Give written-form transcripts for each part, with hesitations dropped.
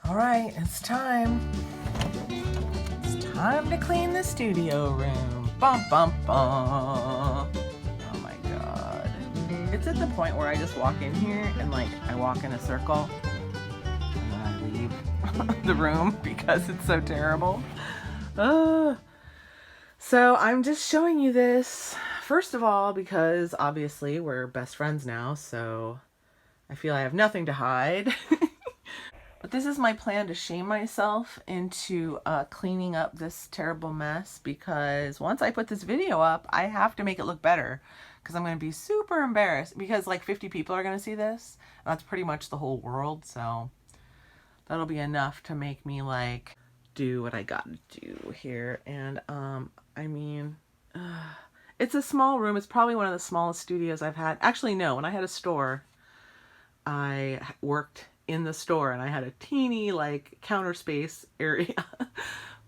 All right, it's time. It's time to clean the studio room. Bum, bum, bum. Oh my God. It's at the point where I just walk in here and like I walk in a circle and then I leave the room because it's so terrible. So I'm just showing you this, first of all, because obviously we're best friends now, so I feel I have nothing to hide. But this is my plan to shame myself into cleaning up this terrible mess, because once I put this video up, I have to make it look better, because I'm going to be super embarrassed, because like 50 people are going to see this. And that's pretty much the whole world, so that'll be enough to make me like do what I gotta do here. And I mean, it's a small room. It's probably one of the smallest studios I've had. Actually, no, when I had a store, I worked in the store and I had a teeny like counter space area.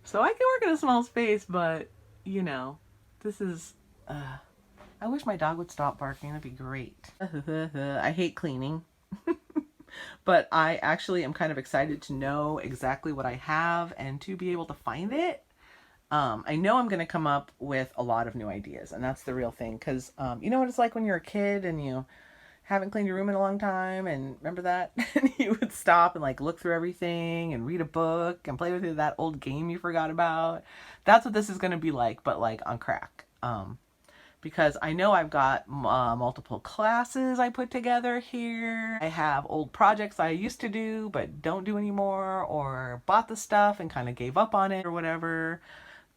So I can work in a small space, but you know, this is, I wish my dog would stop barking. That'd be great. I hate cleaning. But I actually am kind of excited to know exactly what I have and to be able to find it. I know I'm going to come up with a lot of new ideas, and that's the real thing, because you know what it's like when you're a kid and you haven't cleaned your room in a long time, and remember that? And you would stop and like look through everything and read a book and play with that old game you forgot about. That's what this is going to be like, but like on crack. Because I know I've got multiple classes I put together here. I have old projects I used to do but don't do anymore, or bought the stuff and kind of gave up on it or whatever.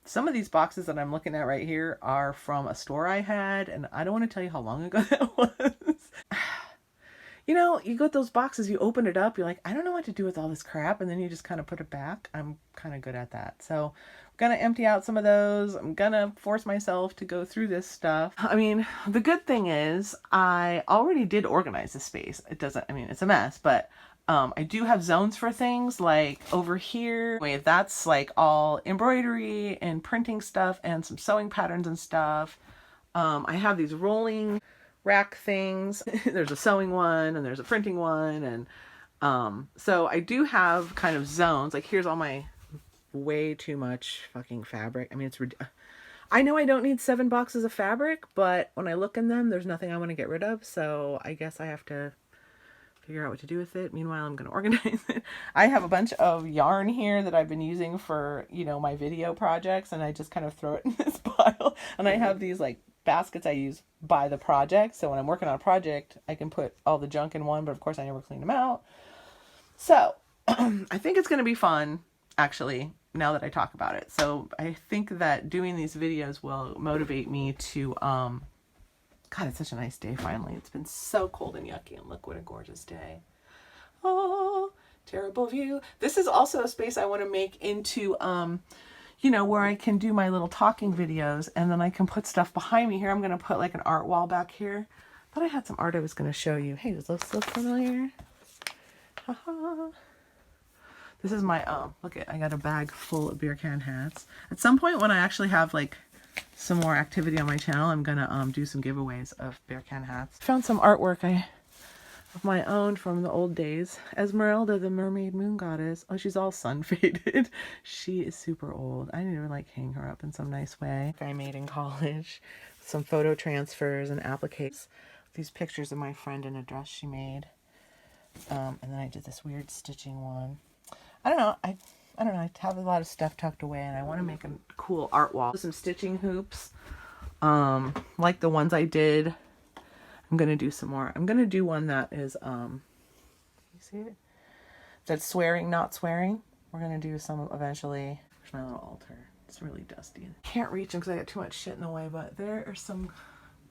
Some of these boxes that I'm looking at right here are from a store I had, and I don't want to tell you how long ago that was. You know, you got those boxes, you open it up, you're like, I don't know what to do with all this crap, and then you just kind of put it back. I'm kind of good at that. So I'm gonna empty out some of those. I'm gonna force myself to go through this stuff. I mean, the good thing is I already did organize the space. It doesn't, I mean, it's a mess, but I do have zones for things like over here. Wait, that's like all embroidery and printing stuff and some sewing patterns and stuff. I have these rolling rack things. There's a sewing one and there's a printing one, and so I do have kind of zones. Like here's all my way too much fucking fabric. I mean, it's I know I don't need 7 boxes of fabric, but when I look in them, there's nothing I want to get rid of, so I guess I have to figure out what to do with it. Meanwhile, I'm going to organize it. I have a bunch of yarn here that I've been using for, you know, my video projects, and I just kind of throw it in this pile. And I have these like baskets I use by the project, so when I'm working on a project, I can put all the junk in one, but of course I never clean them out. So I think it's going to be fun, actually, now that I talk about it. So I think that doing these videos will motivate me to God, it's such a nice day finally. It's been so cold and yucky, and look what a gorgeous day. Oh, terrible view. This is also a space I want to make into, you know, where I can do my little talking videos, and then I can put stuff behind me. Here I'm going to put like an art wall back here. Thought I had some art I was going to show you. Hey, does this look familiar? Haha. This is my, look at, I got a bag full of beer can hats. At some point when I actually have like some more activity on my channel, I'm gonna do some giveaways of bear can hats. Found some artwork of my own from the old days. Esmeralda, the mermaid moon goddess. Oh, she's all sun faded. She is super old. I need to like hang her up in some nice way. I made in college. Some photo transfers and appliques. These pictures of my friend in a dress she made. And then I did this weird stitching one. I don't know. I don't know, I have a lot of stuff tucked away, and I want to make a cool art wall. Some stitching hoops, like the ones I did. I'm going to do some more. I'm going to do one that is, you see it? That's swearing, not swearing. We're going to do some eventually. There's my little altar. It's really dusty. Can't reach them because I got too much shit in the way, but there are some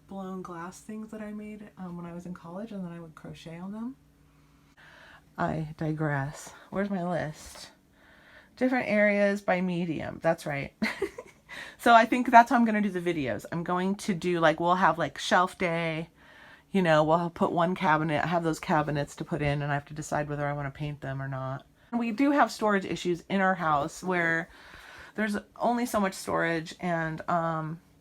blown glass things that I made when I was in college, and then I would crochet on them. I digress. Where's my list? Different areas by medium. That's right. So I think that's how I'm going to do the videos. I'm going to do like, we'll have like shelf day, you know, we'll put one cabinet. I have those cabinets to put in, and I have to decide whether I want to paint them or not. We do have storage issues in our house where there's only so much storage, and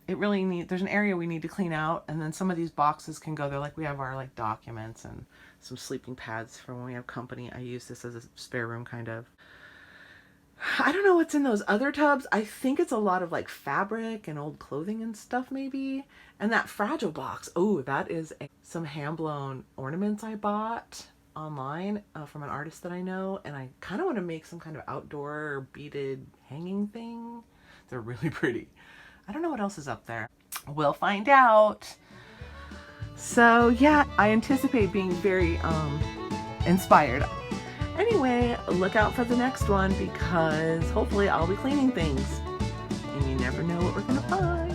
it really there's an area we need to clean out, and then some of these boxes can go there. Like we have our like documents and some sleeping pads for when we have company. I use this as a spare room kind of. I don't know what's in those other tubs. I think it's a lot of like fabric and old clothing and stuff maybe. And that fragile box. Oh, that is some hand-blown ornaments I bought online from an artist that I know. And I kind of want to make some kind of outdoor beaded hanging thing. They're really pretty. I don't know what else is up there. We'll find out. So yeah, I anticipate being very inspired. Anyway, look out for the next one because hopefully I'll be cleaning things. And you never know what we're gonna find.